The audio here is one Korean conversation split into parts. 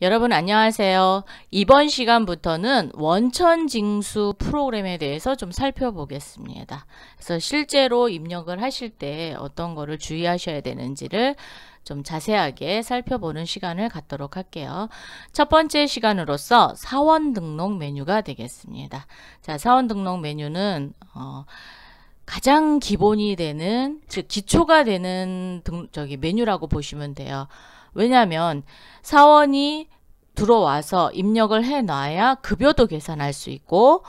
여러분 안녕하세요. 이번 시간부터는 원천징수 프로그램에 대해서 좀 살펴보겠습니다. 그래서 실제로 입력을 하실 때 어떤 거를 주의하셔야 되는지를 좀 자세하게 살펴보는 시간을 갖도록 할게요. 첫 번째 시간으로서 사원 등록 메뉴가 되겠습니다. 자, 사원 등록 메뉴는 가장 기본이 되는, 즉 기초가 되는 메뉴라고 보시면 돼요. 왜냐하면 사원이 들어와서 입력을 해놔야 급여도 계산할 수 있고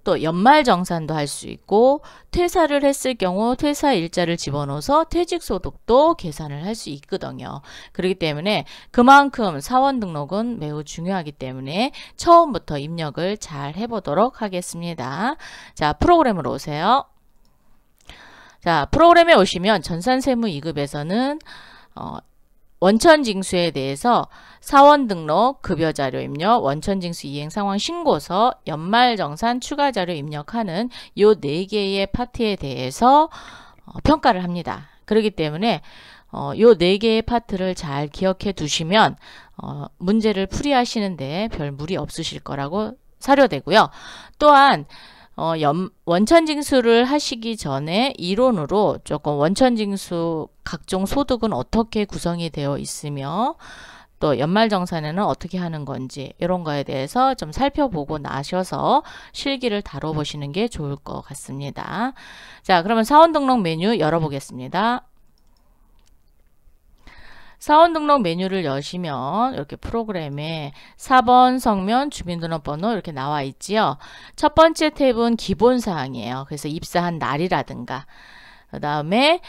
또 연말정산도 할 수 있고 퇴사를 했을 경우 퇴사 일자를 집어넣어서 퇴직소득도 계산을 할 수 있거든요. 그렇기 때문에 그만큼 사원 등록은 매우 중요하기 때문에 처음부터 입력을 잘 해보도록 하겠습니다. 자, 프로그램으로 오세요. 자, 프로그램에 오시면 전산세무 2급에서는 원천징수에 대해서 사원 등록, 급여자료 입력, 원천징수 이행 상황 신고서, 연말정산 추가자료 입력하는 이 4개의 파트에 대해서 평가를 합니다. 그렇기 때문에 이 4개의 파트를 잘 기억해 두시면 문제를 풀이하시는데 별 무리 없으실 거라고 사료되고요. 또한 원천징수를 하시기 전에 이론으로 조금 원천징수 각종 소득은 어떻게 구성이 되어 있으며 또 연말정산에는 어떻게 하는 건지 이런 거에 대해서 좀 살펴보고 나셔서 실기를 다뤄보시는 게 좋을 것 같습니다. 자, 그러면 사원 등록 메뉴 열어보겠습니다. 사원 등록 메뉴를 여시면 이렇게 프로그램에 4번 성명, 주민등록번호 이렇게 나와 있지요. 첫 번째 탭은 기본사항이에요. 그래서 입사한 날이라든가 그 다음에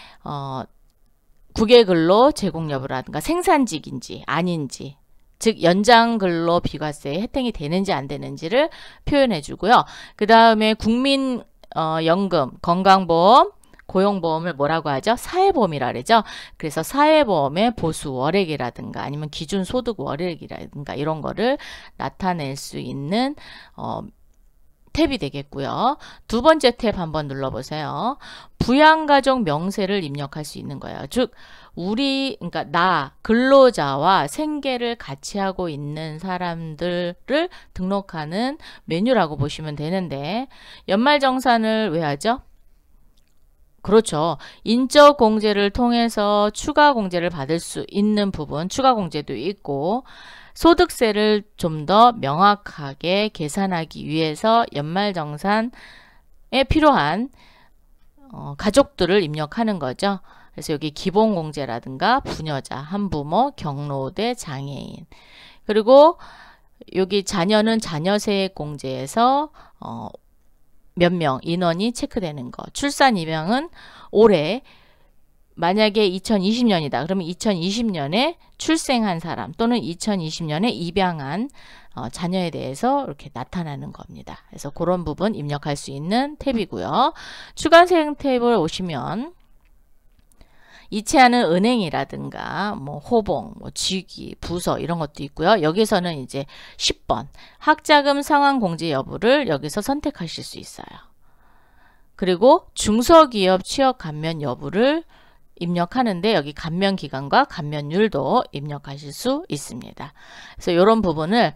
국외근로 제공 여부라든가 생산직인지 아닌지 즉 연장근로 비과세 혜택이 되는지 안 되는지를 표현해 주고요. 그 다음에 국민연금, 건강보험, 고용보험을 뭐라고 하죠? 사회보험이라 그러죠. 그래서 사회보험의 보수 월액이라든가 아니면 기준소득 월액이라든가 이런 거를 나타낼 수 있는 탭이 되겠고요. 두 번째 탭 한번 눌러보세요. 부양가족 명세를 입력할 수 있는 거예요. 즉 그러니까 나 근로자와 생계를 같이 하고 있는 사람들을 등록하는 메뉴라고 보시면 되는데 연말정산을 왜 하죠? 그렇죠. 인적 공제를 통해서 추가 공제를 받을 수 있는 부분, 추가 공제도 있고 소득세를 좀 더 명확하게 계산하기 위해서 연말정산에 필요한 가족들을 입력하는 거죠. 그래서 여기 기본공제라든가 부녀자, 한부모, 경로대, 장애인 그리고 여기 자녀는 자녀세액공제에서 몇 명 인원이 체크되는 거. 출산 입양은 올해 만약에 2020년이다. 그러면 2020년에 출생한 사람 또는 2020년에 입양한 자녀에 대해서 이렇게 나타나는 겁니다. 그래서 그런 부분 입력할 수 있는 탭이고요. 추가세액 탭을 오시면 이체하는 은행이라든가 뭐 호봉, 뭐 직위, 부서 이런 것도 있고요. 여기서는 이제 10번 학자금 상환 공제 여부를 여기서 선택하실 수 있어요. 그리고 중소기업 취업 감면 여부를 입력하는데 여기 감면 기간과 감면율도 입력하실 수 있습니다. 그래서 이런 부분을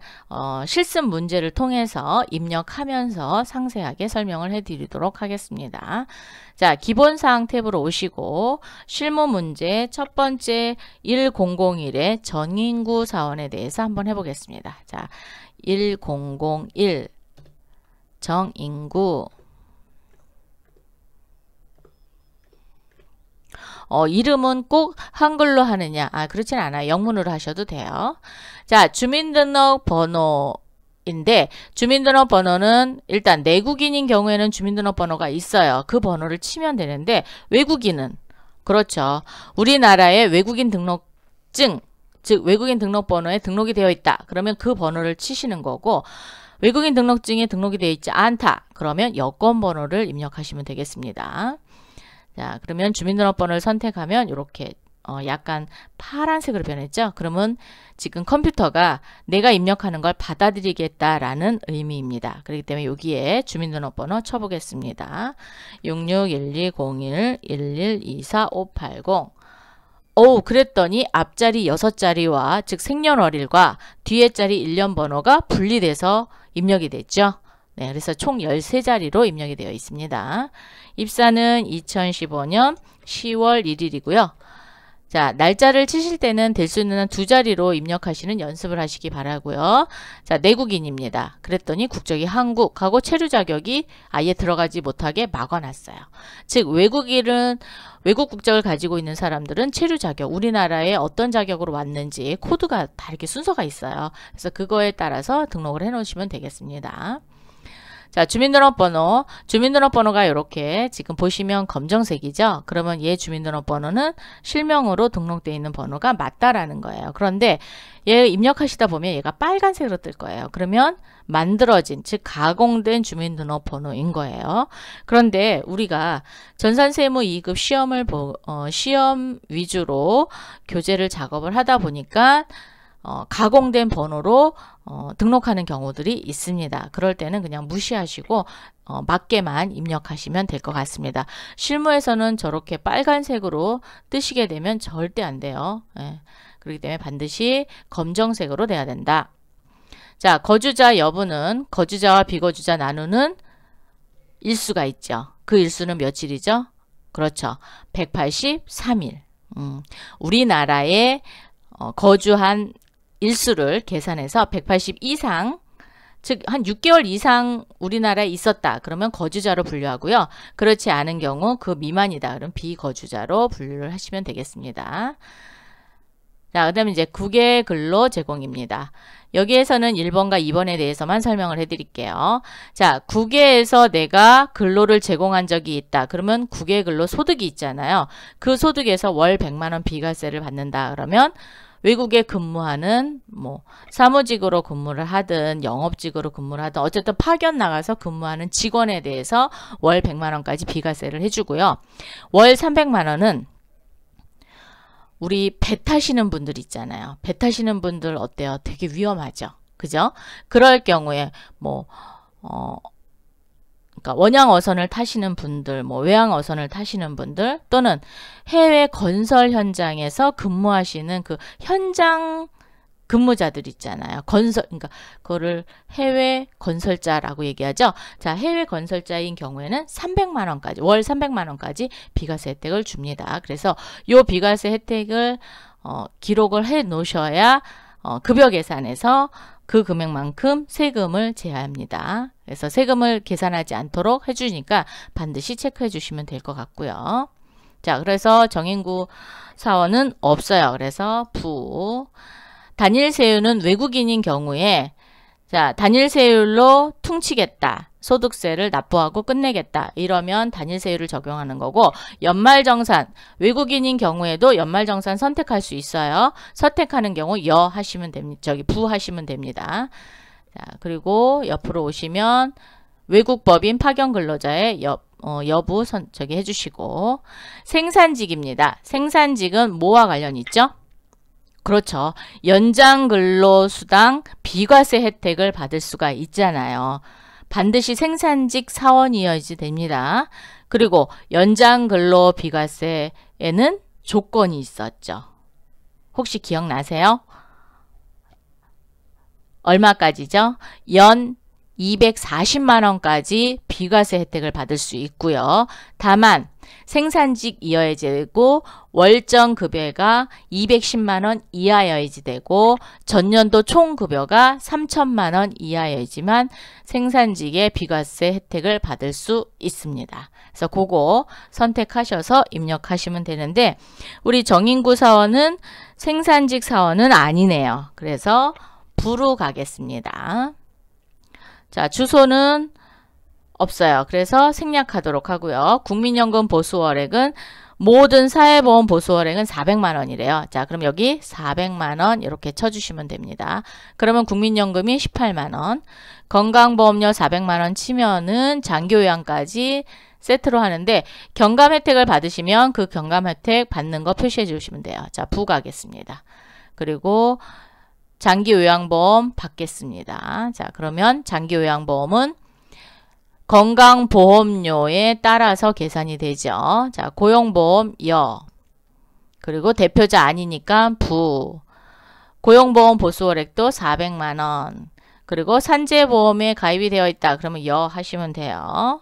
실습 문제를 통해서 입력하면서 상세하게 설명을 해드리도록 하겠습니다. 자, 기본사항 탭으로 오시고 실무 문제 첫 번째 1001의 전인구 사원에 대해서 한번 해보겠습니다. 자, 1001 정인구 이름은 꼭 한글로 하느냐? 그렇진 않아요. 영문으로 하셔도 돼요. 자, 주민등록번호인데 주민등록번호는 일단 내국인인 경우에는 주민등록번호가 있어요. 그 번호를 치면 되는데 외국인은 그렇죠. 우리나라의 외국인 등록증, 즉 외국인 등록번호에 등록이 되어 있다. 그러면 그 번호를 치시는 거고 외국인 등록증에 등록이 되어 있지 않다. 그러면 여권번호를 입력하시면 되겠습니다. 자, 그러면 주민등록번호를 선택하면 이렇게 약간 파란색으로 변했죠? 그러면 지금 컴퓨터가 내가 입력하는 걸 받아들이겠다라는 의미입니다. 그렇기 때문에 여기에 주민등록번호 쳐보겠습니다. 661201112450 그랬더니 앞자리 6자리와 즉 생년월일과 뒤에 자리 일련 번호가 분리돼서 입력이 됐죠. 네, 그래서 총 13자리로 입력이 되어 있습니다. 입사는 2015년 10월 1일이고요. 자, 날짜를 치실 때는 될 수 있는 한 2자리로 입력하시는 연습을 하시기 바라고요. 자, 내국인입니다. 그랬더니 국적이 한국하고 체류 자격이 아예 들어가지 못하게 막아놨어요. 즉 외국 국적을 가지고 있는 사람들은 체류 자격, 우리나라에 어떤 자격으로 왔는지 코드가 다 이렇게 순서가 있어요. 그래서 그거에 따라서 등록을 해 놓으시면 되겠습니다. 자, 주민등록번호가 이렇게 지금 보시면 검정색이죠. 그러면 얘 주민등록번호는 실명으로 등록되어 있는 번호가 맞다라는 거예요. 그런데 얘 입력하시다 보면 얘가 빨간색으로 뜰 거예요. 그러면 만들어진, 즉 가공된 주민등록번호인 거예요. 그런데 우리가 전산세무 2급 시험 위주로 교재를 작업을 하다 보니까 가공된 번호로 등록하는 경우들이 있습니다. 그럴 때는 그냥 무시하시고 맞게만 입력하시면 될 것 같습니다. 실무에서는 저렇게 빨간색으로 뜨시게 되면 절대 안 돼요. 예. 그렇기 때문에 반드시 검정색으로 돼야 된다. 자, 거주자 여부는 거주자와 비거주자 나누는 일수가 있죠. 그 일수는 며칠이죠? 그렇죠. 183일. 우리나라에 거주한 일수를 계산해서 180 이상, 즉 한 6개월 이상 우리나라에 있었다. 그러면 거주자로 분류하고요. 그렇지 않은 경우 그 미만이다. 그럼 비거주자로 분류를 하시면 되겠습니다. 자, 그 다음에 이제 국외 근로 제공입니다. 여기에서는 1번과 2번에 대해서만 설명을 해드릴게요. 자, 국외에서 내가 근로를 제공한 적이 있다. 그러면 국외 근로 소득이 있잖아요. 그 소득에서 월 100만원 비과세를 받는다. 그러면 외국에 근무하는 사무직으로 근무를 하든 영업직으로 근무를 하든 어쨌든 파견 나가서 근무하는 직원에 대해서 월 100만원까지 비과세를 해주고요. 월 300만원은 우리 배 타시는 분들 있잖아요. 배 타시는 분들 어때요? 되게 위험하죠. 그죠? 그럴 경우에 그러니까 원양 어선을 타시는 분들, 외항 어선을 타시는 분들 또는 해외 건설 현장에서 근무하시는 그 현장 근무자들 있잖아요. 그러니까 그거를 해외 건설자라고 얘기하죠. 자, 해외 건설자인 경우에는 300만원까지, 월 300만원까지 비과세 혜택을 줍니다. 그래서 요 비과세 혜택을 기록을 해 놓으셔야 급여 계산에서 그 금액만큼 세금을 제하합니다. 그래서 세금을 계산하지 않도록 해주니까 반드시 체크해 주시면 될 것 같고요. 자, 그래서 정인구 사원은 없어요. 그래서 단일 세율은 외국인인 경우에 단일 세율로 퉁치겠다. 소득세를 납부하고 끝내겠다. 이러면 단일 세율을 적용하는 거고, 연말정산, 외국인인 경우에도 연말정산 선택할 수 있어요. 선택하는 경우 하시면 됩니다. 부 하시면 됩니다. 자, 그리고 옆으로 오시면 외국법인 파견 근로자의 여부 해주시고, 생산직입니다. 생산직은 뭐와 관련이 있죠? 그렇죠. 연장 근로수당 비과세 혜택을 받을 수가 있잖아요. 반드시 생산직 사원이어야지 됩니다. 그리고 연장 근로 비과세에는 조건이 있었죠. 혹시 기억나세요? 얼마까지죠? 연 240만원까지 비과세 혜택을 받을 수 있고요. 다만 생산직이어야지 되고 월정 급여가 210만원 이하여야지 되고 전년도 총 급여가 3천만원 이하여야지만 생산직의 비과세 혜택을 받을 수 있습니다. 그래서 그거 선택하셔서 입력하시면 되는데 우리 정인구 사원은 생산직 사원은 아니네요. 그래서 부로 가겠습니다. 자, 주소는 없어요. 그래서 생략하도록 하고요. 국민연금 보수월액은 모든 사회보험 보수월액은 400만원이래요. 자, 그럼 여기 400만원 이렇게 쳐주시면 됩니다. 그러면 국민연금이 18만원, 건강보험료 400만원 치면은 장기요양까지 세트로 하는데 경감 혜택을 받으시면 그 경감 혜택 받는 거 표시해 주시면 돼요. 자, 부 가겠습니다. 그리고 장기요양보험 받겠습니다. 자, 그러면 장기요양보험은 건강보험료에 따라서 계산이 되죠. 자, 고용보험 그리고 대표자 아니니까 부. 고용보험 보수월액도 400만원. 그리고 산재보험에 가입이 되어 있다. 그러면 여 하시면 돼요.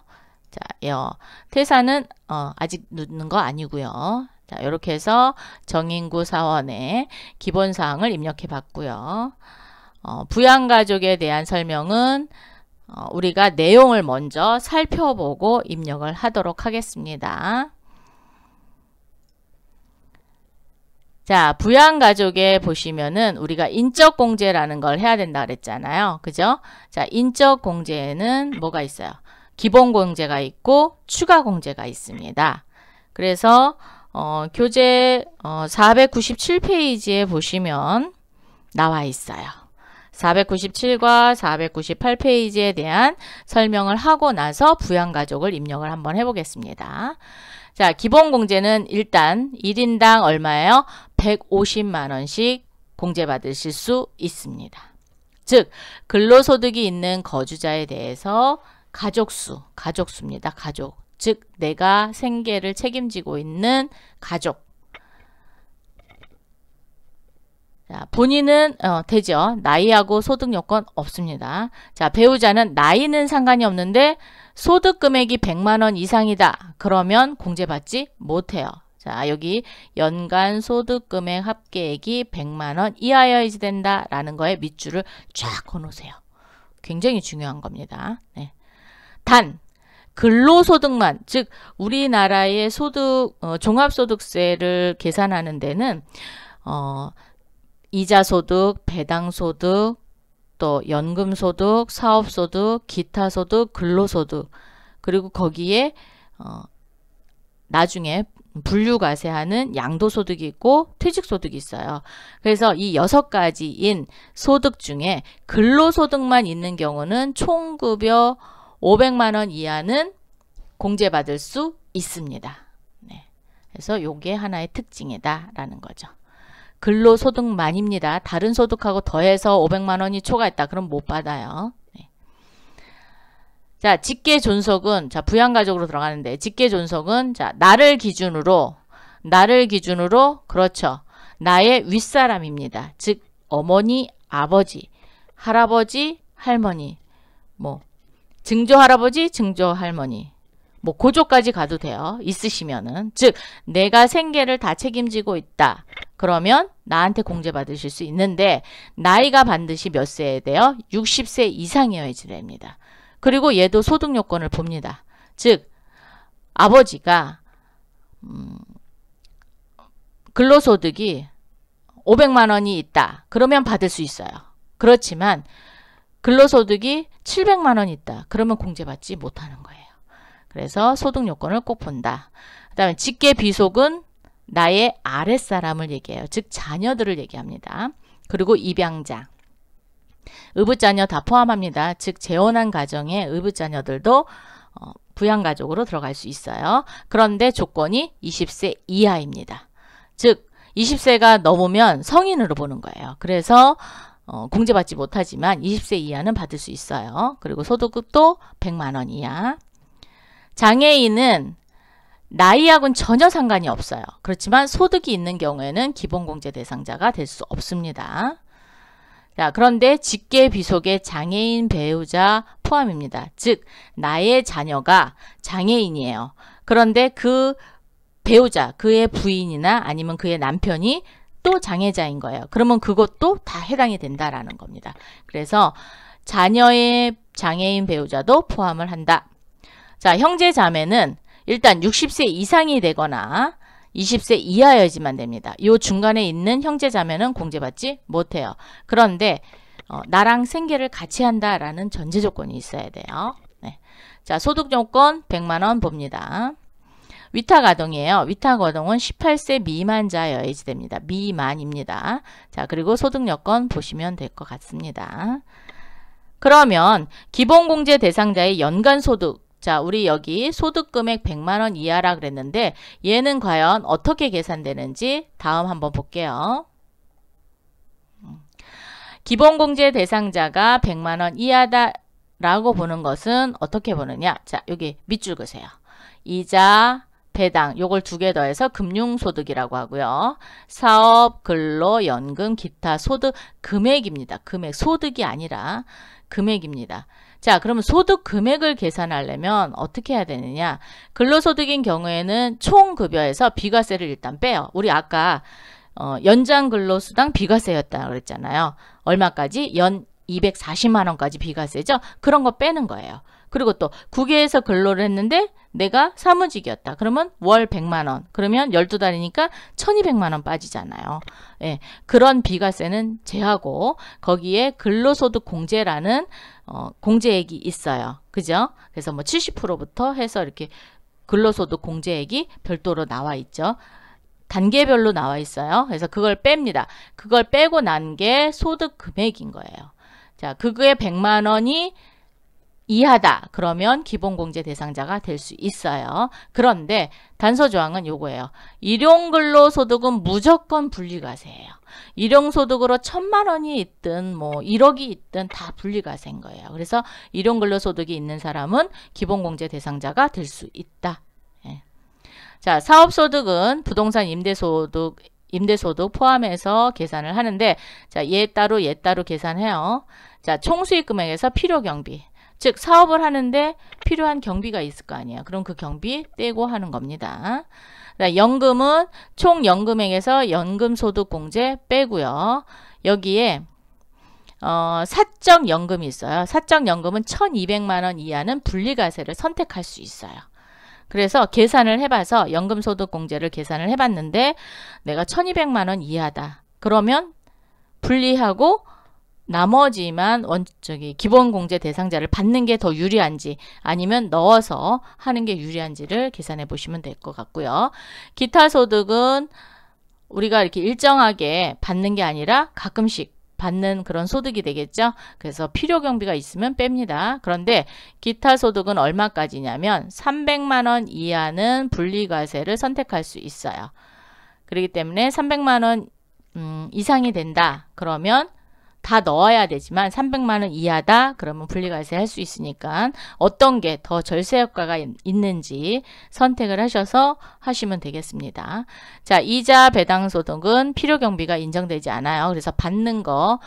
자, 여. 퇴사는 아직 넣는 거 아니고요. 자, 이렇게 해서 정인구 사원의 기본사항을 입력해 봤고요. 부양가족에 대한 설명은 우리가 내용을 먼저 살펴보고 입력을 하도록 하겠습니다. 자, 부양가족에 보시면은 우리가 인적공제라는 걸 해야 된다 그랬잖아요. 그죠? 자, 인적공제에는 뭐가 있어요? 기본공제가 있고 추가공제가 있습니다. 그래서 교재 497페이지에 보시면 나와 있어요. 497과 498페이지에 대한 설명을 하고 나서 부양가족을 입력을 한번 해보겠습니다. 자, 기본공제는 일단 1인당 얼마예요? 150만원씩 공제받으실 수 있습니다. 즉, 근로소득이 있는 거주자에 대해서 가족수입니다. 가족. 즉, 내가 생계를 책임지고 있는 가족. 자, 본인은 되죠. 나이하고 소득 요건 없습니다. 자, 배우자는 나이는 상관이 없는데 소득 금액이 100만원 이상이다. 그러면 공제받지 못해요. 자, 여기 연간 소득 금액 합계액이 100만원 이하여야지 된다라는 거에 밑줄을 쫙 그어놓으세요. 굉장히 중요한 겁니다. 네. 단 근로소득만, 즉 우리나라의 소득 종합소득세를 계산하는 데는 이자소득, 배당소득, 또 연금소득, 사업소득, 기타소득, 근로소득, 그리고 거기에 나중에 분류과세하는 양도소득이 있고 퇴직소득이 있어요. 그래서 이 6가지인 소득 중에 근로소득만 있는 경우는 총급여 500만원 이하는 공제받을 수 있습니다. 네. 그래서 요게 하나의 특징이다라는 거죠. 근로소득만입니다. 다른 소득하고 더해서 500만원이 초과했다. 그럼 못 받아요. 네. 자, 직계존속은, 자, 부양가족으로 들어가는데, 직계존속은, 자, 나를 기준으로, 그렇죠. 나의 윗사람입니다. 즉, 어머니, 아버지, 할아버지, 할머니, 뭐, 증조할아버지, 증조할머니, 뭐, 고조까지 가도 돼요. 있으시면은. 즉, 내가 생계를 다 책임지고 있다. 그러면 나한테 공제받으실 수 있는데, 나이가 반드시 몇 세에 돼요? 60세 이상이어야지 됩니다. 그리고 얘도 소득 요건을 봅니다. 즉, 아버지가, 근로소득이 500만원이 있다. 그러면 받을 수 있어요. 그렇지만, 근로소득이 700만원 있다. 그러면 공제받지 못하는 거예요. 그래서 소득 요건을 꼭 본다. 그 다음에 직계비속은 나의 아랫사람을 얘기해요. 즉 자녀들을 얘기합니다. 그리고 입양자, 의붓자녀 다 포함합니다. 즉 재혼한 가정의 의붓자녀들도 부양가족으로 들어갈 수 있어요. 그런데 조건이 20세 이하입니다. 즉 20세가 넘으면 성인으로 보는 거예요. 그래서 공제받지 못하지만 20세 이하는 받을 수 있어요. 그리고 소득도 100만원 이하. 장애인은 나이하고는 전혀 상관이 없어요. 그렇지만 소득이 있는 경우에는 기본공제 대상자가 될 수 없습니다. 자, 그런데 직계비속의 장애인 배우자 포함입니다. 즉 나의 자녀가 장애인이에요. 그런데 그 배우자, 그의 부인이나 아니면 그의 남편이 또 장애자인 거예요. 그러면 그것도 다 해당이 된다라는 겁니다. 그래서 자녀의 장애인 배우자도 포함을 한다. 자, 형제 자매는 일단 60세 이상이 되거나 20세 이하여야지만 됩니다. 이 중간에 있는 형제 자매는 공제받지 못해요. 그런데 나랑 생계를 같이 한다라는 전제 조건이 있어야 돼요. 네. 자, 소득 요건 100만원 봅니다. 위탁아동이에요. 위탁아동은 18세 미만자여야지 됩니다. 미만입니다. 자, 그리고 소득 요건 보시면 될 것 같습니다. 그러면 기본공제 대상자의 연간소득, 자, 우리 여기 소득금액 100만원 이하라 그랬는데 얘는 과연 어떻게 계산되는지 다음 한번 볼게요. 기본공제 대상자가 100만원 이하다라고 보는 것은 어떻게 보느냐. 자, 여기 밑줄 그세요. 이자, 배당 요걸 두 개 더해서 금융소득이라고 하고요. 사업, 근로, 연금, 기타 소득 금액입니다. 금액, 소득이 아니라 금액입니다. 자, 그러면 소득 금액을 계산하려면 어떻게 해야 되느냐? 근로소득인 경우에는 총급여에서 비과세를 일단 빼요. 우리 아까 연장 근로수당 비과세였다 그랬잖아요. 얼마까지? 연 240만 원까지 비과세죠. 그런 거 빼는 거예요. 그리고 또 국외에서 근로를 했는데 내가 사무직이었다. 그러면 월 100만 원. 그러면 12달이니까 1200만 원 빠지잖아요. 예, 그런 비과세는 제하고 거기에 근로소득 공제라는 공제액이 있어요. 그죠? 그래서 뭐 70%부터 해서 이렇게 근로소득 공제액이 별도로 나와 있죠. 단계별로 나와 있어요. 그래서 그걸 뺍니다. 그걸 빼고 난 게 소득 금액인 거예요. 자, 그거에 100만 원이 이하다. 그러면 기본공제 대상자가 될 수 있어요. 그런데 단서조항은 요거예요. 일용근로소득은 무조건 분리과세예요. 일용소득으로 1000만 원이 있든 뭐 1억이 있든 다 분리과세인 거예요. 그래서 일용근로소득이 있는 사람은 기본공제 대상자가 될 수 있다. 예. 자, 사업소득은 부동산 임대소득 포함해서 계산을 하는데, 자, 얘 따로 계산해요. 자, 총수익 금액에서 필요경비. 즉 사업을 하는데 필요한 경비가 있을 거 아니에요. 그럼 그 경비 떼고 하는 겁니다. 연금은 총 연금액에서 연금소득공제 빼고요. 여기에 사적연금이 있어요. 사적연금은 1200만 원 이하는 분리과세를 선택할 수 있어요. 그래서 계산을 해봐서 연금소득공제를 계산을 해봤는데 내가 1200만 원 이하다. 그러면 분리하고 나머지만 기본공제 대상자를 받는 게 더 유리한지 아니면 넣어서 하는 게 유리한지를 계산해 보시면 될 것 같고요. 기타 소득은 우리가 이렇게 일정하게 받는 게 아니라 가끔씩 받는 그런 소득이 되겠죠. 그래서 필요경비가 있으면 뺍니다. 그런데 기타 소득은 얼마까지냐면 300만 원 이하는 분리과세를 선택할 수 있어요. 그렇기 때문에 300만 원 이상이 된다. 그러면 다 넣어야 되지만 300만 원 이하다 그러면 분리과세 할 수 있으니까 어떤 게 더 절세 효과가 있는지 선택을 하셔서 하시면 되겠습니다. 자, 이자 배당 소득은 필요경비가 인정되지 않아요. 그래서 받는 거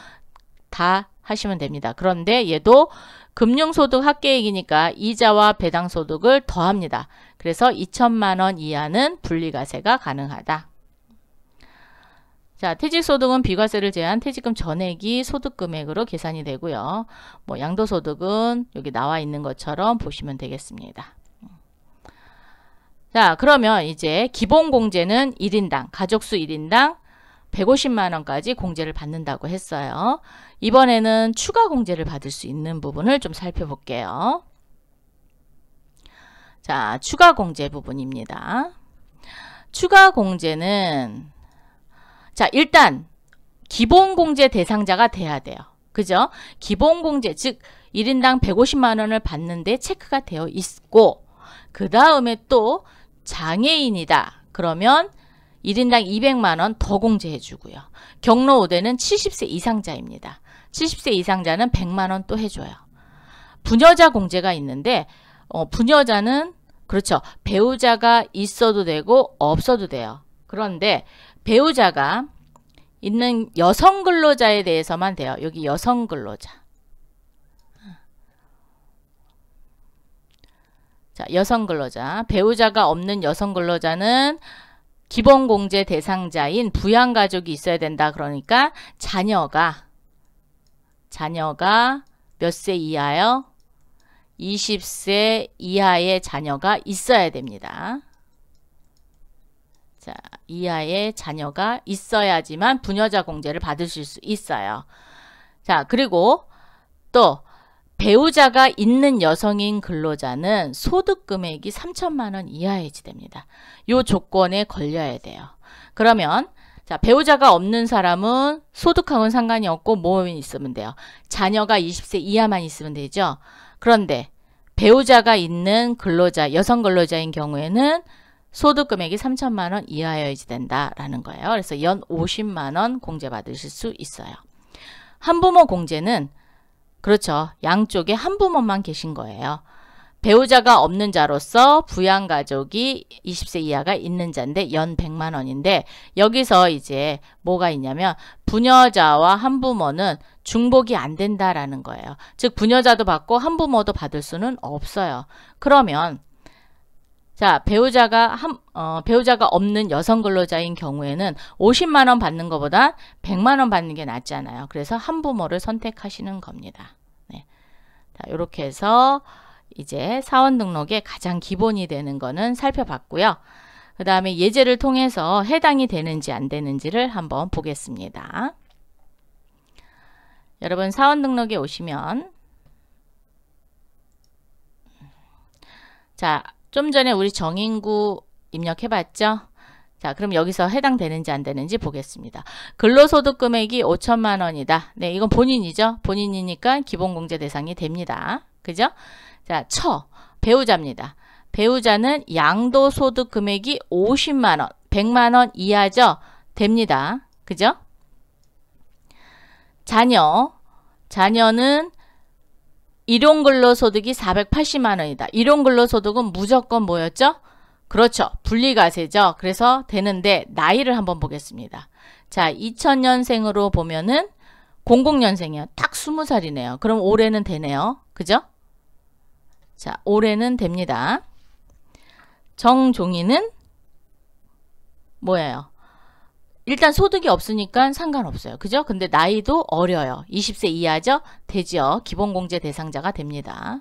다 하시면 됩니다. 그런데 얘도 금융소득 합계액이니까 이자와 배당 소득을 더합니다. 그래서 2천만 원 이하는 분리과세가 가능하다. 자, 퇴직소득은 비과세를 제한 퇴직금 전액이 소득금액으로 계산이 되고요. 뭐 양도소득은 여기 나와 있는 것처럼 보시면 되겠습니다. 자, 그러면 이제 기본공제는 1인당, 가족수 1인당 150만 원까지 공제를 받는다고 했어요. 이번에는 추가 공제를 받을 수 있는 부분을 좀 살펴볼게요. 자, 추가 공제 부분입니다. 추가 공제는 자, 일단 기본공제 대상자가 돼야 돼요. 그죠? 기본공제, 즉 1인당 150만 원을 받는데 체크가 되어 있고 그 다음에 또 장애인이다. 그러면 1인당 200만 원 더 공제해 주고요. 경로 5대는 70세 이상자입니다. 70세 이상자는 100만 원 또 해줘요. 부녀자 공제가 있는데 부녀자는 그렇죠. 배우자가 있어도 되고 없어도 돼요. 그런데 배우자가 있는 여성 근로자에 대해서만 돼요. 여기 여성 근로자. 자, 여성 근로자. 배우자가 없는 여성 근로자는 기본공제 대상자인 부양가족이 있어야 된다. 그러니까 자녀가 몇 세 이하요? 20세 이하의 자녀가 있어야 됩니다. 자, 이하의 자녀가 있어야지만 부녀자 공제를 받으실 수 있어요. 자, 그리고 또 배우자가 있는 여성인 근로자는 소득 금액이 3천만 원 이하에 해지됩니다. 이 조건에 걸려야 돼요. 그러면 자, 배우자가 없는 사람은 소득하고는 상관이 없고 뭐만 있으면 돼요. 자녀가 20세 이하만 있으면 되죠. 그런데 배우자가 있는 근로자, 여성 근로자인 경우에는 소득 금액이 3천만 원 이하여야지 된다라는 거예요. 그래서 연 50만 원 공제 받으실 수 있어요. 한부모 공제는 그렇죠. 양쪽에 한부모만 계신 거예요. 배우자가 없는 자로서 부양가족이 20세 이하가 있는 자인데 연 100만 원인데 여기서 이제 뭐가 있냐면 부녀자와 한부모는 중복이 안 된다라는 거예요. 즉 부녀자도 받고 한부모도 받을 수는 없어요. 그러면 자, 배우자가 없는 여성 근로자인 경우에는 50만 원 받는 것보다 100만 원 받는 게 낫잖아요. 그래서 한부모를 선택하시는 겁니다. 네. 자, 이렇게 해서 이제 사원 등록의 가장 기본이 되는 거는 살펴봤고요. 그 다음에 예제를 통해서 해당이 되는지 안 되는지를 한번 보겠습니다. 여러분 사원 등록에 오시면 자, 좀 전에 우리 정인구 입력해봤죠? 자, 그럼 여기서 해당되는지 안 되는지 보겠습니다. 근로소득 금액이 5천만 원이다. 네, 이건 본인이죠. 본인이니까 기본공제 대상이 됩니다. 그죠? 자, 배우자입니다. 배우자는 양도소득 금액이 50만 원, 100만 원 이하죠? 됩니다. 그죠? 자녀는 일용근로소득이 480만 원이다. 일용근로소득은 무조건 뭐였죠? 그렇죠. 분리과세죠. 그래서 되는데 나이를 한번 보겠습니다. 자, 2000년생으로 보면은 00년생이요. 딱 20살이네요. 그럼 올해는 되네요. 그죠? 자, 올해는 됩니다. 정종이는 뭐예요? 일단 소득이 없으니까 상관없어요. 그죠? 근데 나이도 어려요. 20세 이하죠? 되죠. 기본공제 대상자가 됩니다.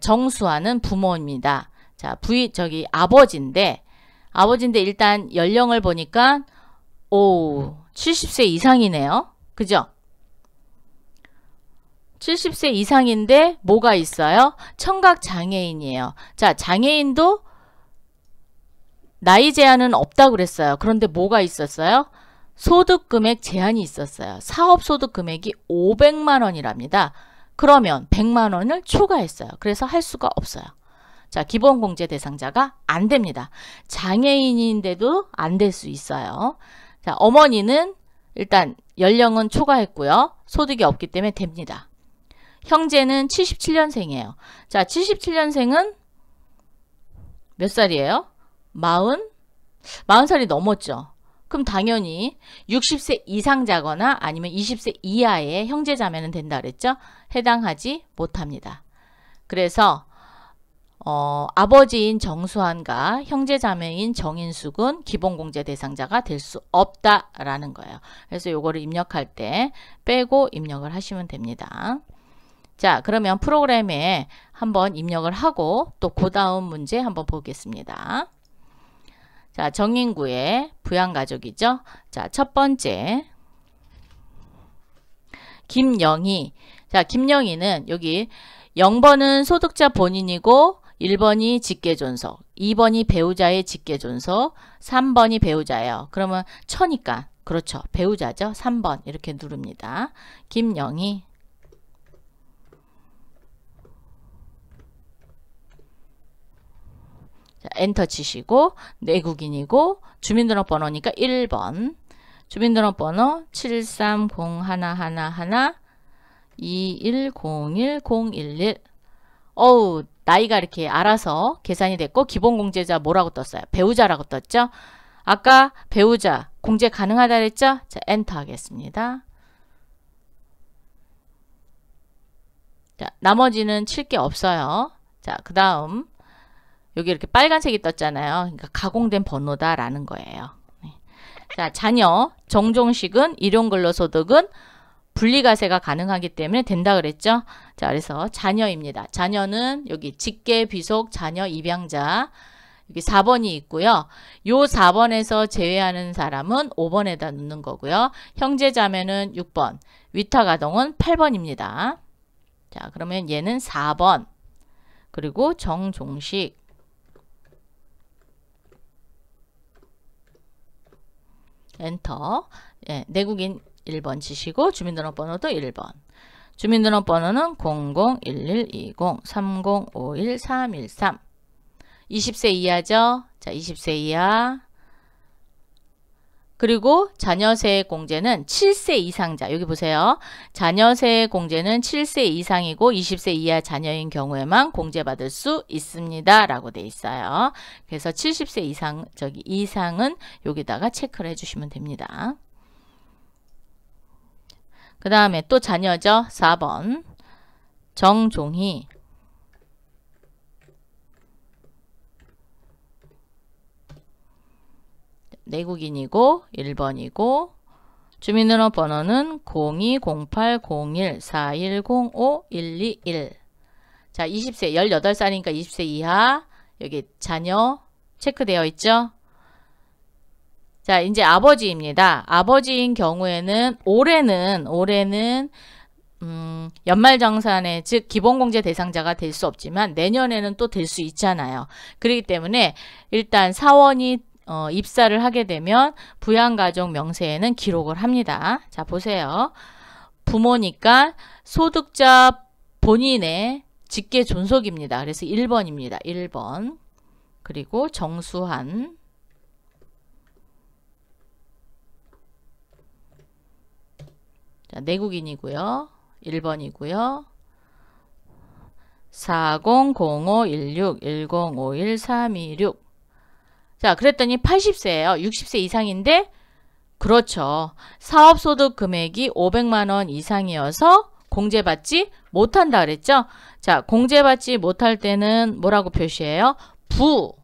정수아는 부모입니다. 자, 아버지인데 일단 연령을 보니까 70세 이상이네요. 그죠? 70세 이상인데 뭐가 있어요? 청각장애인이에요. 자, 장애인도 나이 제한은 없다고 그랬어요. 그런데 뭐가 있었어요? 소득금액 제한이 있었어요. 사업소득 금액이 500만 원이랍니다. 그러면 100만 원을 초과했어요. 그래서 할 수가 없어요. 자, 기본공제 대상자가 안 됩니다. 장애인인데도 안 될 수 있어요. 자, 어머니는 일단 연령은 초과했고요. 소득이 없기 때문에 됩니다. 형제는 77년생이에요. 자, 77년생은 몇 살이에요? 40살이 넘었죠. 그럼 당연히 60세 이상자거나 아니면 20세 이하의 형제자매는 된다 그랬죠? 해당하지 못합니다. 그래서 아버지인 정수환과 형제자매인 정인숙은 기본공제 대상자가 될 수 없다라는 거예요. 그래서 요거를 입력할 때 빼고 입력을 하시면 됩니다. 자, 그러면 프로그램에 한번 입력을 하고 또 그 다음 문제 한번 보겠습니다. 자, 정인구의 부양가족이죠. 자, 첫 번째 김영희. 자, 김영희는 여기 0번은 소득자 본인이고 1번이 직계존속, 2번이 배우자의 직계존속, 3번이 배우자예요. 그러면 처니까 그렇죠. 배우자죠. 3번 이렇게 누릅니다. 김영희. 자, 엔터 치시고 내국인이고 주민등록번호니까 1번. 주민등록번호 73011210111. 어우, 나이가 이렇게 알아서 계산이 됐고 기본공제자 뭐라고 떴어요? 배우자라고 떴죠? 아까 배우자 공제 가능하다 그랬죠? 자, 엔터 하겠습니다. 자, 나머지는 칠 게 없어요. 자, 그 다음 여기 이렇게 빨간색이 떴잖아요. 그러니까 가공된 번호다라는 거예요. 네. 자, 자녀 정종식은 일용근로소득은 분리과세가 가능하기 때문에 된다 그랬죠. 자, 그래서 자녀입니다. 자녀는 여기 직계, 비속, 자녀, 입양자 여기 4번이 있고요. 요 4번에서 제외하는 사람은 5번에다 넣는 거고요. 형제자매는 6번, 위탁아동은 8번입니다. 자, 그러면 얘는 4번. 그리고 정종식. 엔터. 예, 내국인 1번 치시고 주민등록번호도 1번. 주민등록번호는 00112030513113. 20세 이하죠. 자, 20세 이하. 그리고 자녀세액 공제는 7세 이상자, 여기 보세요. 자녀세액 공제는 7세 이상이고 20세 이하 자녀인 경우에만 공제받을 수 있습니다. 라고 돼 있어요. 그래서 70세 이상은 여기다가 체크를 해주시면 됩니다. 그 다음에 또 자녀죠. 4번. 정종희. 내국인이고 1번이고 주민등록번호는 0208014105-121. 자, 20세 18살이니까 20세 이하 여기 자녀 체크되어 있죠. 자, 이제 아버지입니다. 아버지인 경우에는 올해는 연말정산에 즉 기본공제 대상자가 될 수 없지만 내년에는 또 될 수 있잖아요. 그렇기 때문에 일단 사원이 입사를 하게 되면 부양가족 명세에는 기록을 합니다. 자, 보세요. 부모니까 소득자 본인의 직계 존속입니다. 그래서 1번입니다. 1번. 그리고 정수한. 자, 내국인이고요. 1번이고요. 40051610513126. 자, 그랬더니 80세예요. 60세 이상인데 그렇죠. 사업소득 금액이 500만원 이상이어서 공제받지 못한다 그랬죠. 자, 공제받지 못할 때는 뭐라고 표시해요? 부.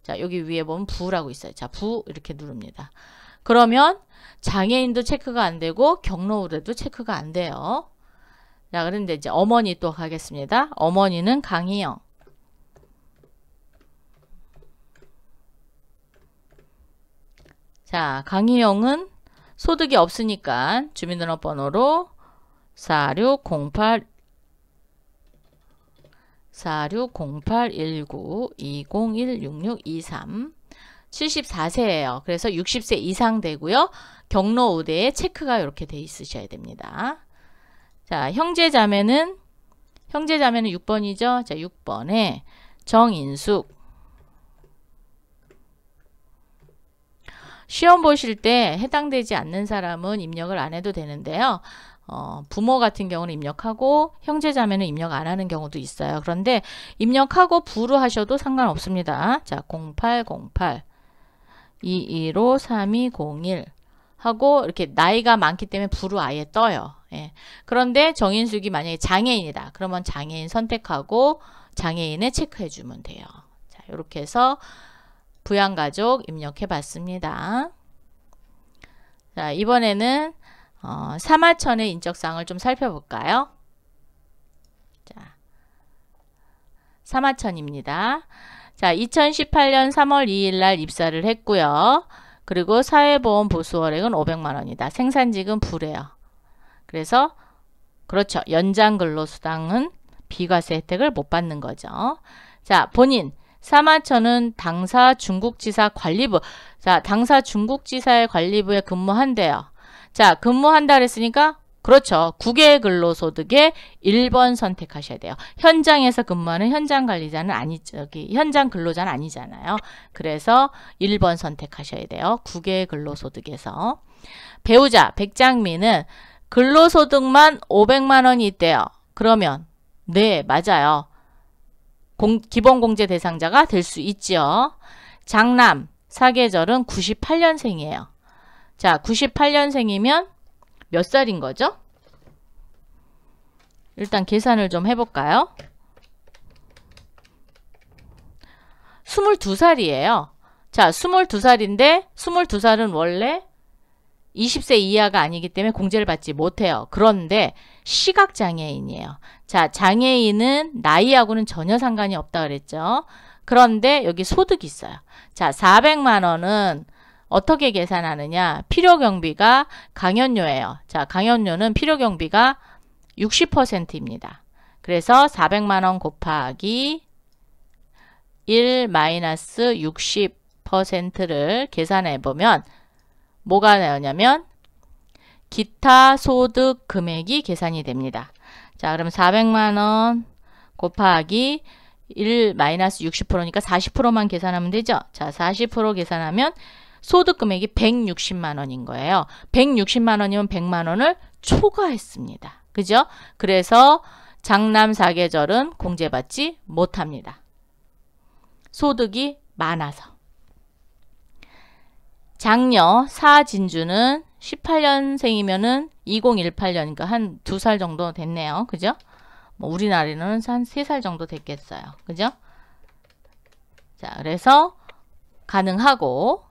자, 여기 위에 보면 부라고 있어요. 자, 부 이렇게 누릅니다. 그러면 장애인도 체크가 안 되고 경로우대도 체크가 안 돼요. 자, 그런데 이제 어머니 또 가겠습니다. 어머니는 강희영. 자, 강희영은 소득이 없으니까 주민등록번호로 460819201623 74세예요. 그래서 60세 이상 되고요. 경로우대에 체크가 이렇게 돼 있으셔야 됩니다. 자, 형제자매는 6번이죠. 자, 6번에 정인숙. 시험 보실 때 해당되지 않는 사람은 입력을 안 해도 되는데요. 부모 같은 경우는 입력하고 형제자매는 입력 안 하는 경우도 있어요. 그런데 입력하고 부로 하셔도 상관없습니다. 자, 0808 215 3201 하고 이렇게 나이가 많기 때문에 부로 아예 떠요. 예. 그런데 정인숙이 만약에 장애인이다. 그러면 장애인 선택하고 장애인에 체크해 주면 돼요. 자, 이렇게 해서 부양가족 입력해 봤습니다. 자, 이번에는 사마천의 인적사항을 좀 살펴볼까요? 자, 사마천입니다. 자, 2018년 3월 2일 날 입사를 했고요. 그리고 사회보험 보수월액은 500만원이다. 생산직은 부래요. 그래서 그렇죠. 연장근로수당은 비과세 혜택을 못 받는 거죠. 자, 본인 사마천은 당사 중국지사 관리부. 자, 당사 중국지사의 관리부에 근무한대요. 자, 근무한다 그랬으니까 그렇죠. 국외 근로소득의 1번 선택하셔야 돼요. 현장에서 근무하는 현장 관리자는 현장 근로자는 아니잖아요. 그래서 1번 선택하셔야 돼요. 국외 근로소득에서. 배우자 백장미는 근로소득만 500만원이 있대요. 그러면 네, 맞아요. 기본공제 대상자가 될 수 있죠. 장남 사계절은 98년생이에요. 자, 98년생이면 몇 살인 거죠? 일단 계산을 좀 해볼까요? 22살이에요. 자, 22살인데 22살은 원래 20세 이하가 아니기 때문에 공제를 받지 못해요. 그런데 시각장애인이에요. 자, 장애인은 나이하고는 전혀 상관이 없다 그랬죠. 그런데 여기 소득이 있어요. 자, 400만원은 어떻게 계산하느냐? 필요경비가 강연료예요. 자, 강연료는 필요경비가 60%입니다. 그래서 400만원 곱하기 1 마이너스 60%를 계산해 보면 뭐가 나오냐면 기타 소득 금액이 계산이 됩니다. 자, 그럼 400만원 곱하기 1 마이너스 60%니까 40%만 계산하면 되죠. 자, 40% 계산하면 소득 금액이 160만 원인 거예요. 160만 원이면 100만 원을 초과했습니다. 그죠? 그래서 장남 4계절은 공제받지 못합니다. 소득이 많아서. 장녀 4진주는 18년생이면은 2018년이니까 한 2살 정도 됐네요. 그죠? 뭐 우리나라에는 한 3살 정도 됐겠어요. 그죠? 자, 그래서 가능하고,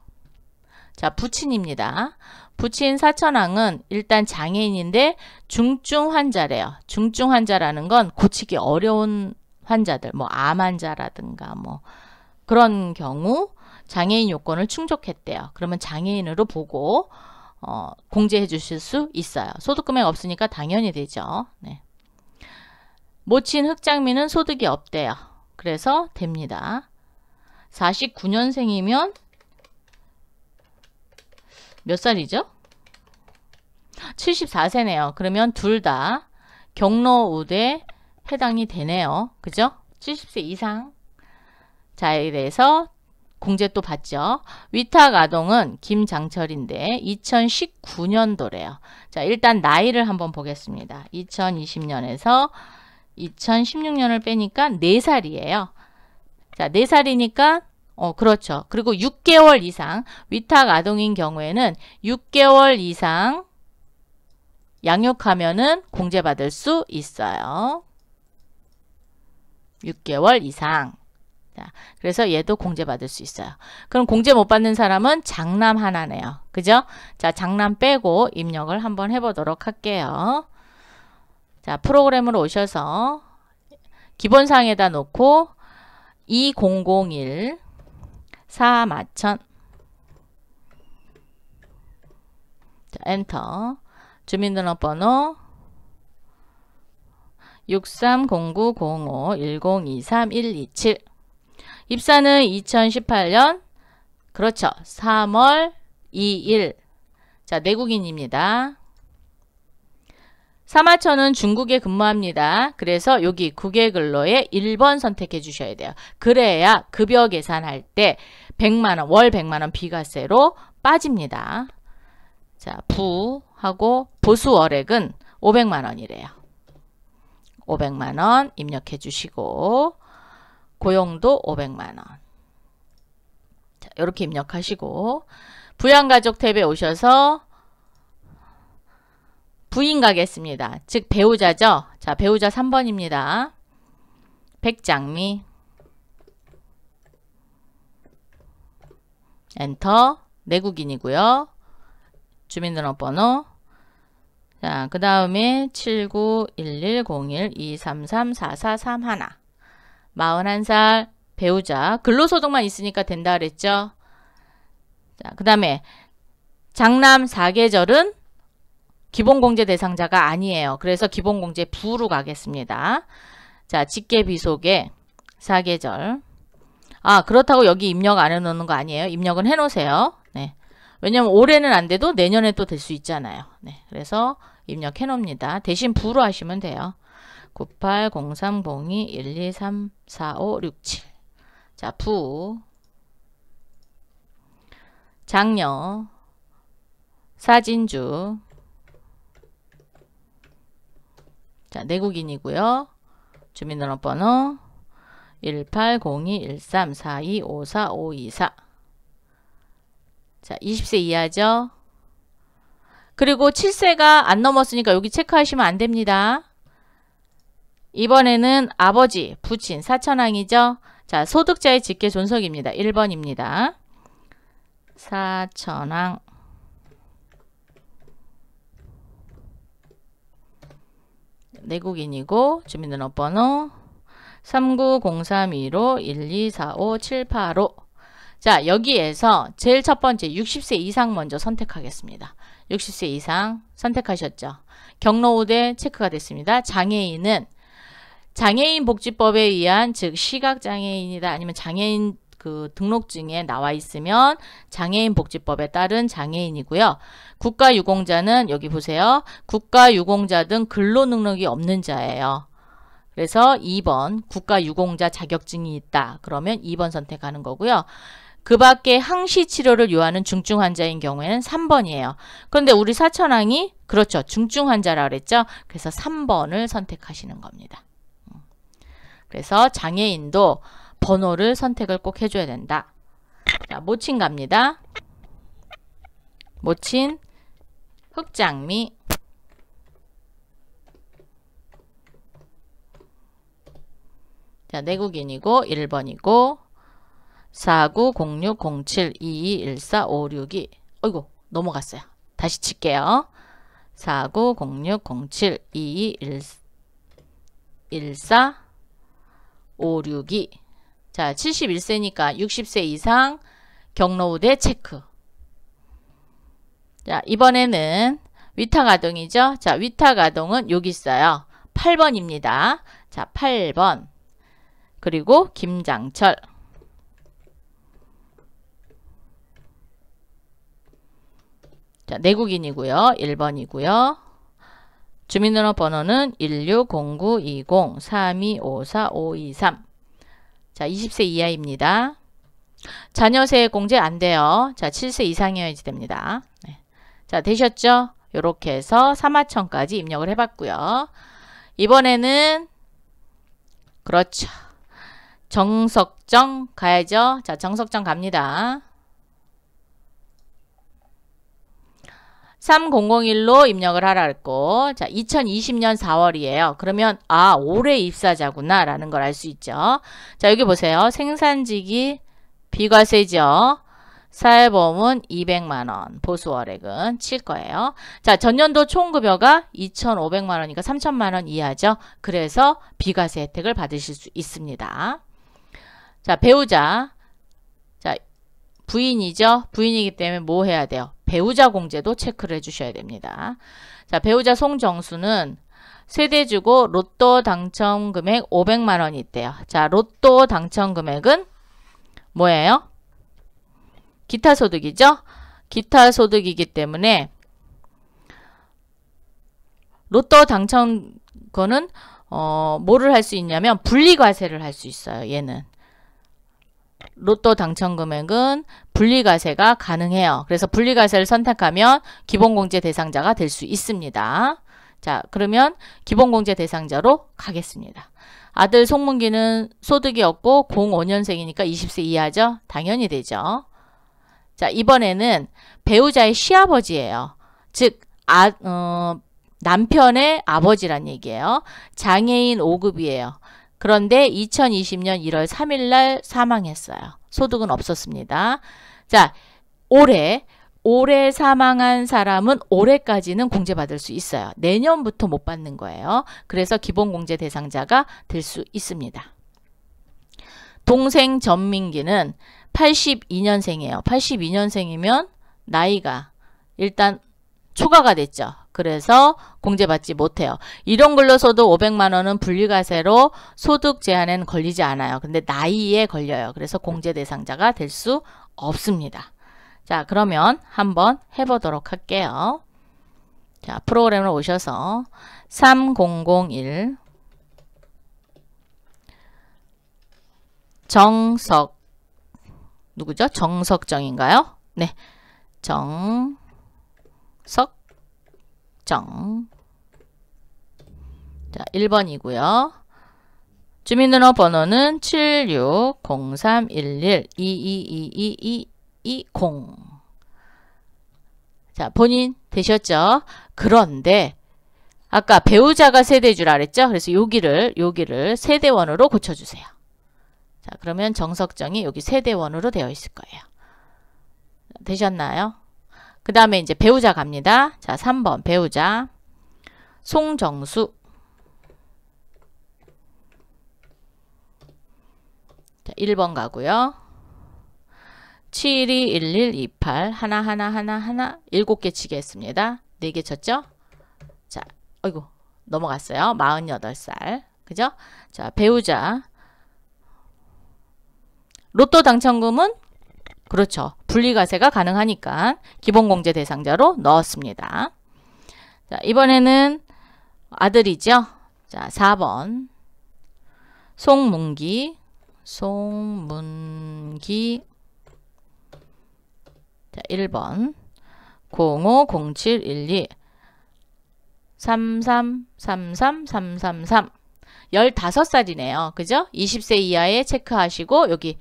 자, 부친입니다. 부친 사천왕은 일단 장애인인데 중증 환자래요. 중증 환자라는 건 고치기 어려운 환자들, 뭐 암 환자라든가 뭐 그런 경우 장애인 요건을 충족했대요. 그러면 장애인으로 보고 공제해 주실 수 있어요. 소득금액 없으니까 당연히 되죠. 네. 모친 흑장미는 소득이 없대요. 그래서 됩니다. 49년생이면 몇 살이죠? 74세네요. 그러면 둘 다 경로우대에 해당이 되네요. 그죠? 70세 이상 자에 대해서 공제 또 받죠. 위탁아동은 김장철인데 2019년도래요. 자, 일단 나이를 한번 보겠습니다. 2020년에서 2016년을 빼니까 4살이에요. 자, 4살이니까 그렇죠. 그리고 6개월 이상 위탁아동인 경우에는 6개월 이상 양육하면은 공제받을 수 있어요. 6개월 이상. 자, 그래서 얘도 공제받을 수 있어요. 그럼 공제 못 받는 사람은 장남 하나네요. 그죠? 자, 장남 빼고 입력을 한번 해보도록 할게요. 자, 프로그램으로 오셔서 기본사항에다 놓고 2001 4마천 자, 엔터. 주민등록번호 6309051023-127 입사는 2018년 그렇죠. 3월 2일 자, 내국인입니다. 사마천은 중국에 근무합니다. 그래서 여기 국외근로에 1번 선택해 주셔야 돼요. 그래야 급여 계산할 때 100만원, 월 100만원 비과세로 빠집니다. 자, 부하고 보수월액은 500만원이래요. 500만원 입력해 주시고 고용도 500만원. 자, 이렇게 입력하시고 부양가족 탭에 오셔서 부인 가겠습니다. 즉 배우자죠. 자, 배우자 3번입니다. 백장미 엔터. 내국인이고요. 주민등록번호 자, 그 다음에 791101233443 41살 배우자 근로소득만 있으니까 된다 그랬죠. 자, 그 다음에 장남 4계절은 기본공제 대상자가 아니에요. 그래서 기본공제 부로 가겠습니다. 자, 직계비속에 4계절 그렇다고 여기 입력 안 해놓는 거 아니에요. 입력은 해놓으세요. 네. 왜냐면 올해는 안 돼도 내년에 또 될 수 있잖아요. 네. 그래서 입력해 놓습니다. 대신 부로 하시면 돼요. 980302123456 자, 부 장녀 사진주 자, 내국인이고요. 주민등록번호 180213425454 자, 20세 이하죠. 그리고 7세가 안 넘었으니까 여기 체크하시면 안 됩니다. 이번에는 아버지, 부친, 사천왕이죠. 자, 소득자의 직계 존속입니다. 1번입니다. 사천왕 내국인이고 주민등록번호 390315124578 자, 여기에서 제일 첫 번째 60세 이상 먼저 선택하겠습니다. 60세 이상 선택하셨죠. 경로우대 체크가 됐습니다. 장애인은 장애인복지법에 의한 즉 시각장애인이다 아니면 장애인 그 등록증에 나와 있으면 장애인복지법에 따른 장애인이고요. 국가유공자는 여기 보세요. 국가유공자 등 근로능력이 없는 자예요. 그래서 2번 국가유공자 자격증이 있다. 그러면 2번 선택하는 거고요. 그 밖에 항시 치료를 요하는 중증 환자인 경우에는 3번이에요. 그런데 우리 사천왕이 그렇죠. 중증 환자라 그랬죠. 그래서 3번을 선택하시는 겁니다. 그래서 장애인도 번호를 선택을 꼭 해줘야 된다. 자, 모친 갑니다. 모친, 흑장미, 자, 내국인이고 1번이고 490607221456이 어이구 넘어갔어요. 다시 칠게요. 490607221456이 자, 71세니까 60세 이상 경로우대 체크. 자, 이번에는 위탁아동이죠. 자, 위탁아동은 여기 있어요. 8번입니다. 자, 8번. 그리고 김장철. 자, 내국인이고요. 1번이고요. 주민등록번호는 16092032545523. 자, 20세 이하입니다. 자녀세 공제 안 돼요. 자, 7세 이상이어야지 됩니다. 네. 자, 되셨죠? 요렇게 해서 사마천까지 입력을 해봤고요. 이번에는 그렇죠. 정석정 가야죠. 자, 정석정 갑니다. 3001로 입력을 하라 했고, 자, 2020년 4월이에요. 그러면, 아, 올해 입사자구나, 라는 걸 알 수 있죠. 자, 여기 보세요. 생산직이 비과세죠. 사회보험은 200만원, 보수월액은 칠 거예요. 자, 전년도 총급여가 2,500만원이니까 3,000만원 이하죠. 그래서 비과세 혜택을 받으실 수 있습니다. 자, 배우자. 자, 부인이죠. 부인이기 때문에 뭐 해야 돼요? 배우자 공제도 체크를 해주셔야 됩니다. 자, 배우자 송정수는 세대주고 로또 당첨 금액 500만원이 있대요. 자, 로또 당첨 금액은 뭐예요? 기타 소득이죠. 기타 소득이기 때문에 로또 당첨 거는 뭐를 할 수 있냐면 분리과세를 할 수 있어요. 얘는. 로또 당첨 금액은 분리과세가 가능해요. 그래서 분리과세를 선택하면 기본공제 대상자가 될 수 있습니다. 자, 그러면 기본공제 대상자로 가겠습니다. 아들 송문기는 소득이 없고 05년생이니까 20세 이하죠? 당연히 되죠. 자, 이번에는 배우자의 시아버지예요. 즉, 남편의 아버지란 얘기예요. 장애인 5급이에요. 그런데 2020년 1월 3일 날 사망했어요. 소득은 없었습니다. 자, 올해 사망한 사람은 올해까지는 공제받을 수 있어요. 내년부터 못 받는 거예요. 그래서 기본공제 대상자가 될 수 있습니다. 동생 전민기는 82년생이에요. 82년생이면 나이가 일단 초과가 됐죠. 그래서 공제받지 못해요. 이런 근로소득 500만원은 분리과세로 소득 제한에는 걸리지 않아요. 근데 나이에 걸려요. 그래서 공제 대상자가 될 수 없습니다. 자, 그러면 한번 해보도록 할게요. 자, 프로그램으로 오셔서 3001 정석 누구죠? 정석정인가요? 네. 정석정. 자, 1번이고요. 주민등록번호는 760311222220. 자, 본인 되셨죠? 그런데 아까 배우자가 세대주라 그랬죠? 그래서 여기를 세대원으로 고쳐주세요. 자, 그러면 정석정이 여기 세대원으로 되어 있을 거예요. 되셨나요? 그 다음에 이제 배우자 갑니다. 자, 3번 배우자 송정수. 자, 1번 가고요. 721128 하나 7개 치겠습니다. 4개 쳤죠? 자, 어이구 넘어갔어요. 48살. 그죠? 자, 배우자 로또 당첨금은 그렇죠. 분리과세가 가능하니까 기본공제 대상자로 넣었습니다. 자, 이번에는 아들이죠. 자, 4번 송문기 자, 1번 050712 3333333 15살이네요. 그죠? 20세 이하에 체크하시고 여기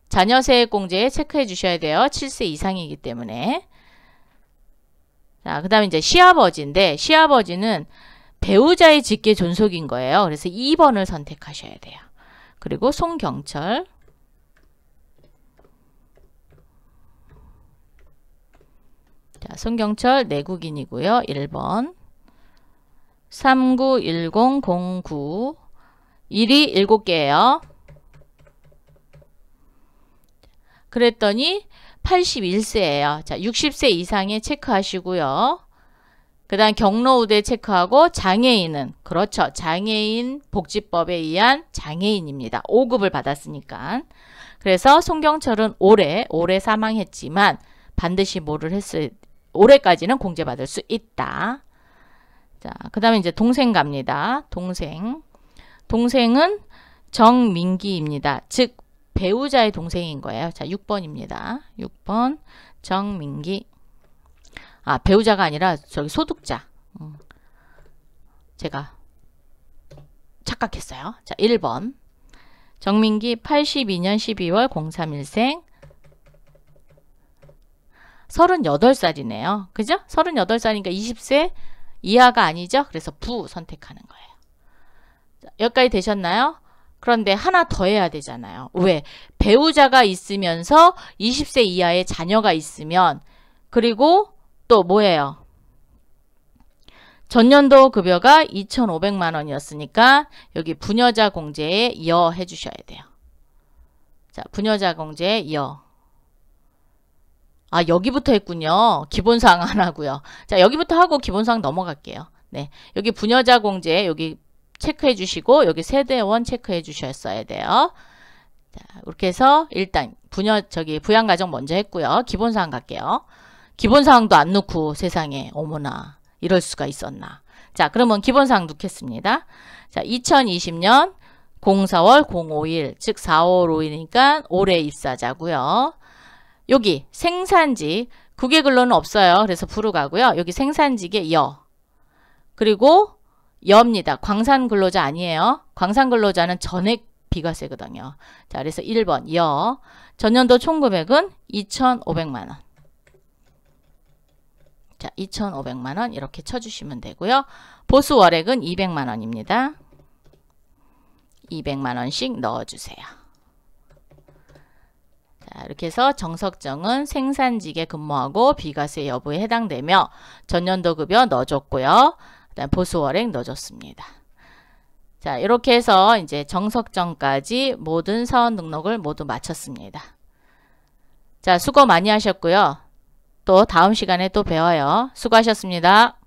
자녀 세액공제에 체크해 주셔야 돼요. 7세 이상이기 때문에. 자, 그 다음에 이제 시아버지인데 시아버지는 배우자의 직계 존속인 거예요. 그래서 2번을 선택하셔야 돼요. 그리고 송경철. 자, 송경철 내국인이고요. 1번 391009 일이 7개예요. 그랬더니 81세예요. 자, 60세 이상에 체크하시고요. 그 다음 경로우대 체크하고 장애인은 그렇죠. 장애인 복지법에 의한 장애인입니다. 5급을 받았으니까. 그래서 송경철은 올해 사망했지만 반드시 뭐를 했을 올해까지는 공제받을 수 있다. 자, 그 다음에 이제 동생 갑니다. 동생은 정민기입니다. 즉 배우자의 동생인 거예요. 자, 6번입니다. 6번 정민기. 아, 배우자가 아니라 저기 소득자. 제가 착각했어요. 자, 1번 정민기 82년 12월 03일생 38살이네요. 그죠? 38살이니까 20세 이하가 아니죠? 그래서 부 선택하는 거예요. 자, 여기까지 되셨나요? 그런데 하나 더 해야 되잖아요. 왜? 배우자가 있으면서 20세 이하의 자녀가 있으면 그리고 또 뭐예요? 전년도 급여가 2,500만 원이었으니까 여기 부녀자 공제에 여 해주셔야 돼요. 자, 부녀자 공제에 여. 아, 여기부터 했군요. 기본사항 안 하고요. 자, 여기부터 하고 기본사항 넘어갈게요. 네, 여기 부녀자 공제 여기 체크해 주시고 여기 세대원 체크해 주셨어야 돼요. 자, 이렇게 해서 일단 부양가정 먼저 했고요. 기본사항 갈게요. 기본사항도 안 넣고 세상에 어머나 이럴 수가 있었나. 자, 그러면 기본사항 넣겠습니다. 자, 2020년 04월 05일 즉 4월 5일이니까 올해 입사자고요. 여기 생산직 국외근로는 없어요. 그래서 부로 가고요. 여기 생산직에 여. 그리고 여입니다. 광산근로자 아니에요. 광산근로자는 전액 비과세거든요. 자, 그래서 1번 여. 전년도 총금액은 2,500만 원. 자, 2,500만 원 이렇게 쳐주시면 되고요. 보수월액은 200만 원입니다. 200만 원씩 넣어주세요. 자, 이렇게 해서 정석정은 생산직에 근무하고 비과세 여부에 해당되며 전년도 급여 넣어줬고요. 그다음 보수월액 넣어줬습니다. 자, 이렇게 해서 이제 정석정까지 모든 사원 등록을 모두 마쳤습니다. 자, 수고 많이 하셨고요. 또 다음 시간에 또 배워요. 수고하셨습니다.